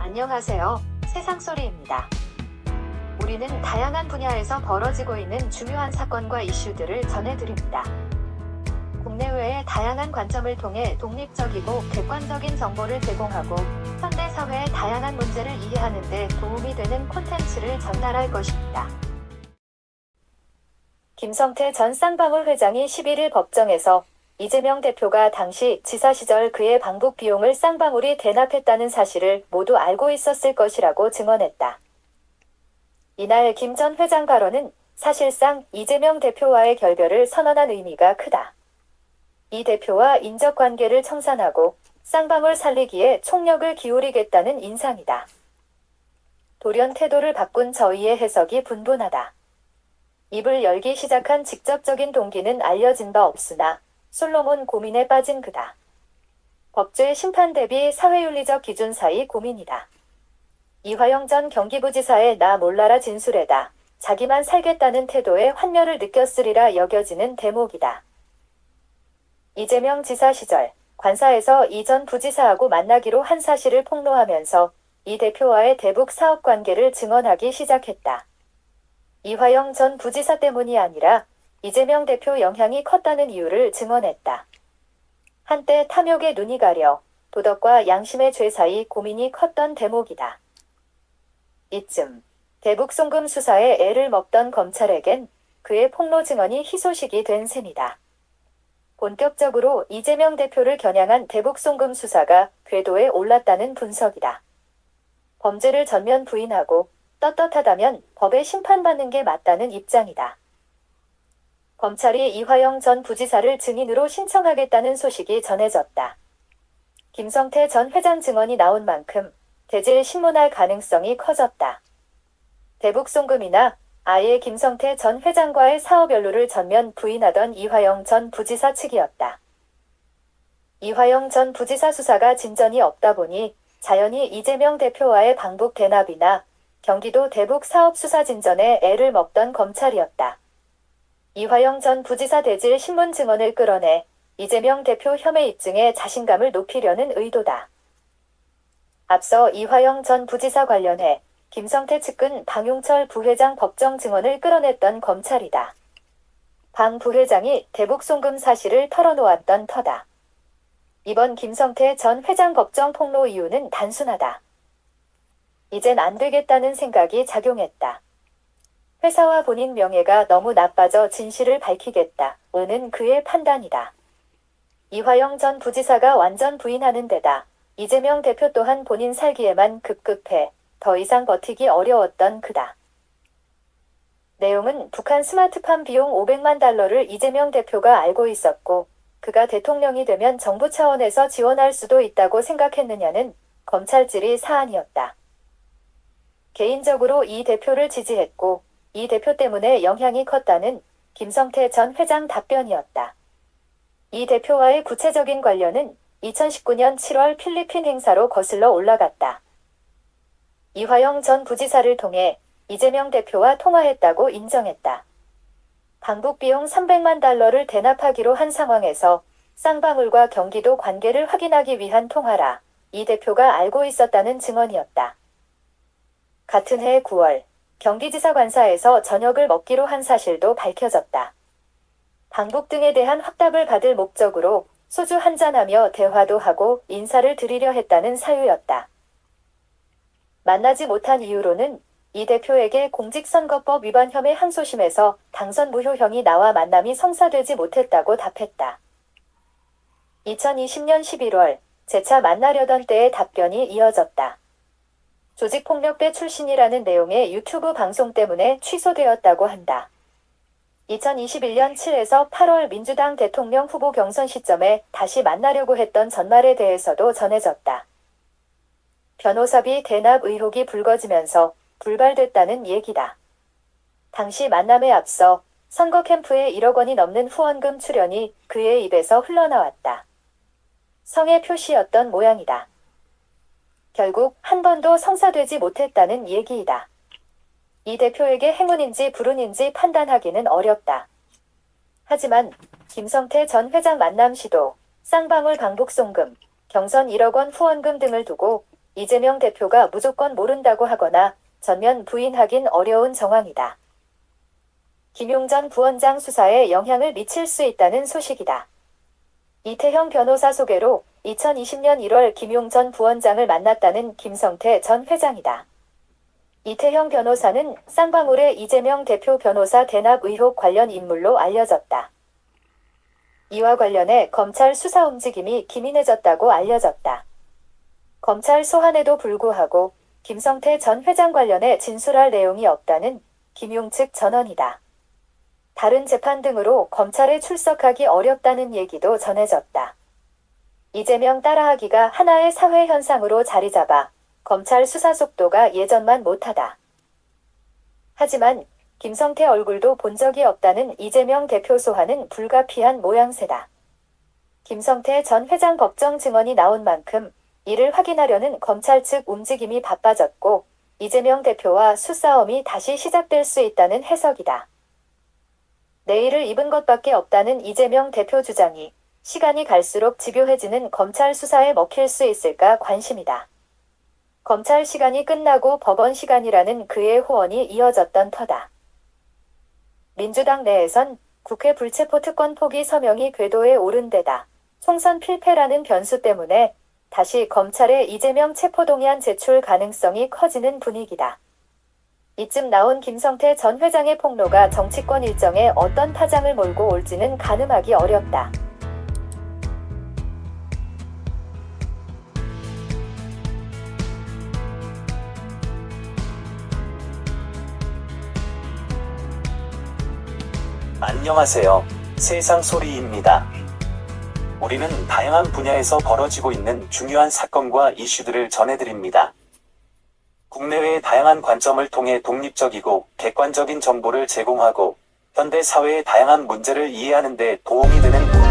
안녕하세요. 세상소리입니다. 우리는 다양한 분야에서 벌어지고 있는 중요한 사건과 이슈들을 전해드립니다. 국내외의 다양한 관점을 통해 독립적이고 객관적인 정보를 제공하고 현대 사회의 다양한 문제를 이해하는 데 도움이 되는 콘텐츠를 전달할 것입니다. 김성태 전 쌍방울 회장이 11일 법정에서 이재명 대표가 당시 지사 시절 그의 방북 비용을 쌍방울이 대납했다는 사실을 모두 알고 있었을 것이라고 증언했다. 이날 김 전 회장 발언은 사실상 이재명 대표와의 결별을 선언한 의미가 크다. 이 대표와 인적 관계를 청산하고 쌍방울 살리기에 총력을 기울이겠다는 인상이다. 돌연 태도를 바꾼 저희의 해석이 분분하다. 입을 열기 시작한 직접적인 동기는 알려진 바 없으나 솔로몬 고민에 빠진 그다. 법조의 심판 대비 사회윤리적 기준 사이 고민이다. 이화영 전 경기부지사의 나 몰라라 진술에다 자기만 살겠다는 태도에 환멸을 느꼈으리라 여겨지는 대목이다. 이재명 지사 시절 관사에서 이 전 부지사하고 만나기로 한 사실을 폭로하면서 이 대표와의 대북 사업 관계를 증언하기 시작했다. 이화영 전 부지사 때문이 아니라 이재명 대표 영향이 컸다는 이유를 증언했다. 한때 탐욕에 눈이 가려 도덕과 양심의 죄 사이 고민이 컸던 대목이다. 이쯤 대북 송금 수사에 애를 먹던 검찰에겐 그의 폭로 증언이 희소식이 된 셈이다. 본격적으로 이재명 대표를 겨냥한 대북 송금 수사가 궤도에 올랐다는 분석이다. 범죄를 전면 부인하고 떳떳하다면 법에 심판받는 게 맞다는 입장이다. 검찰이 이화영 전 부지사를 증인으로 신청하겠다는 소식이 전해졌다. 김성태 전 회장 증언이 나온 만큼 대질 신문할 가능성이 커졌다. 대북 송금이나 아예 김성태 전 회장과의 사업 연루를 전면 부인하던 이화영 전 부지사 측이었다. 이화영 전 부지사 수사가 진전이 없다 보니 자연히 이재명 대표와의 방북 대납이나 경기도 대북 사업 수사 진전에 애를 먹던 검찰이었다. 이화영 전 부지사 대질 신문 증언을 끌어내 이재명 대표 혐의 입증에 자신감을 높이려는 의도다. 앞서 이화영 전 부지사 관련해 김성태 측근 방용철 부회장 법정 증언을 끌어냈던 검찰이다. 방 부회장이 대북 송금 사실을 털어놓았던 터다. 이번 김성태 전 회장 법정 폭로 이유는 단순하다. 이젠 안 되겠다는 생각이 작용했다. 회사와 본인 명예가 너무 나빠져 진실을 밝히겠다는 그의 판단이다. 이화영 전 부지사가 완전 부인하는 데다 이재명 대표 또한 본인 살기에만 급급해 더 이상 버티기 어려웠던 그다. 내용은 북한 스마트팜 비용 500만 달러를 이재명 대표가 알고 있었고 그가 대통령이 되면 정부 차원에서 지원할 수도 있다고 생각했느냐는 검찰질의 사안이었다. 개인적으로 이 대표를 지지했고 이 대표 때문에 영향이 컸다는 김성태 전 회장 답변이었다. 이 대표와의 구체적인 관련은 2019년 7월 필리핀 행사로 거슬러 올라갔다. 이화영 전 부지사를 통해 이재명 대표와 통화했다고 인정했다. 방북 비용 300만 달러를 대납하기로 한 상황에서 쌍방울과 경기도 관계를 확인하기 위한 통화라 이 대표가 알고 있었다는 증언이었다. 같은 해 9월 경기지사 관사에서 저녁을 먹기로 한 사실도 밝혀졌다. 방북 등에 대한 확답을 받을 목적으로 소주 한잔하며 대화도 하고 인사를 드리려 했다는 사유였다. 만나지 못한 이유로는 이 대표에게 공직선거법 위반 혐의 항소심에서 당선 무효형이 나와 만남이 성사되지 못했다고 답했다. 2020년 11월 재차 만나려던 때의 답변이 이어졌다. 조직폭력배 출신이라는 내용의 유튜브 방송 때문에 취소되었다고 한다. 2021년 7에서 8월 민주당 대통령 후보 경선 시점에 다시 만나려고 했던 전말에 대해서도 전해졌다. 변호사비 대납 의혹이 불거지면서 불발됐다는 얘기다. 당시 만남에 앞서 선거 캠프에 1억 원이 넘는 후원금 출연이 그의 입에서 흘러나왔다. 성의 표시였던 모양이다. 결국 한 번도 성사되지 못했다는 얘기이다. 이 대표에게 행운인지 불운인지 판단하기는 어렵다. 하지만 김성태 전 회장 만남 시도, 쌍방울 방북 송금, 경선 1억 원 후원금 등을 두고 이재명 대표가 무조건 모른다고 하거나 전면 부인하긴 어려운 정황이다. 김용 전 부원장 수사에 영향을 미칠 수 있다는 소식이다. 이태형 변호사 소개로 2020년 1월 김용 전 부원장을 만났다는 김성태 전 회장이다. 이태형 변호사는 쌍방울의 이재명 대표 변호사 대납 의혹 관련 인물로 알려졌다. 이와 관련해 검찰 수사 움직임이 기민해졌다고 알려졌다. 검찰 소환에도 불구하고 김성태 전 회장 관련해 진술할 내용이 없다는 김용 측 전언이다. 다른 재판 등으로 검찰에 출석하기 어렵다는 얘기도 전해졌다. 이재명 따라하기가 하나의 사회 현상으로 자리 잡아 검찰 수사 속도가 예전만 못하다. 하지만 김성태 얼굴도 본 적이 없다는 이재명 대표 소환은 불가피한 모양새다. 김성태 전 회장 법정 증언이 나온 만큼 이를 확인하려는 검찰 측 움직임이 바빠졌고 이재명 대표와 수싸움이 다시 시작될 수 있다는 해석이다. 내일을 입은 것밖에 없다는 이재명 대표 주장이 시간이 갈수록 집요해지는 검찰 수사에 먹힐 수 있을까 관심이다. 검찰 시간이 끝나고 법원 시간이라는 그의 호언이 이어졌던 터다. 민주당 내에선 국회 불체포 특권 포기 서명이 궤도에 오른 데다 총선 필패라는 변수 때문에 다시 검찰에 이재명 체포동의안 제출 가능성이 커지는 분위기다. 이쯤 나온 김성태 전 회장의 폭로가 정치권 일정에 어떤 파장을 몰고 올지는 가늠하기 어렵다. 안녕하세요. 세상소리입니다. 우리는 다양한 분야에서 벌어지고 있는 중요한 사건과 이슈들을 전해드립니다. 국내외의 다양한 관점을 통해 독립적이고 객관적인 정보를 제공하고 현대 사회의 다양한 문제를 이해하는 데 도움이 되는